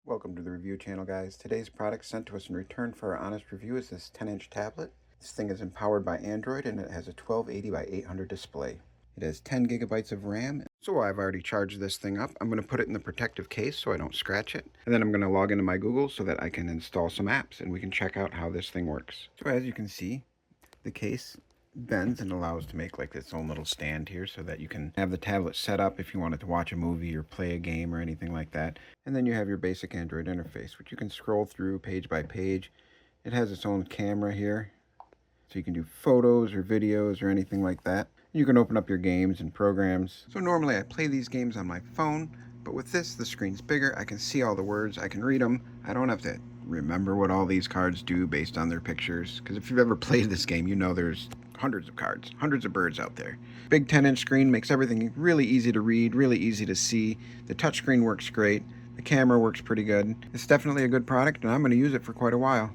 Welcome to the review channel, guys. Today's product sent to us in return for our honest review is this 10-inch tablet. This thing is empowered by Android and it has a 1280 by 800 display. It has 10 gigabytes of RAM. So I've already charged this thing up. I'm going to put it in the protective case so I don't scratch it. And then I'm going to log into my Google so that I can install some apps and we can check out how this thing works. So as you can see, the case bends and allows to make like its own little stand here so that you can have the tablet set up if you wanted to watch a movie or play a game or anything like that. And then you have your basic Android interface, which you can scroll through page by page. It has its own camera here, so you can do photos or videos or anything like that. You can open up your games and programs. So normally I play these games on my phone, but with this, the screen's bigger. I can see all the words, I can read them. I don't have to remember what all these cards do based on their pictures, because if you've ever played this game, you know there's hundreds of cards, hundreds of birds out there. Big 10-inch screen makes everything really easy to read, really easy to see. The touchscreen works great. The camera works pretty good. It's definitely a good product, and I'm going to use it for quite a while.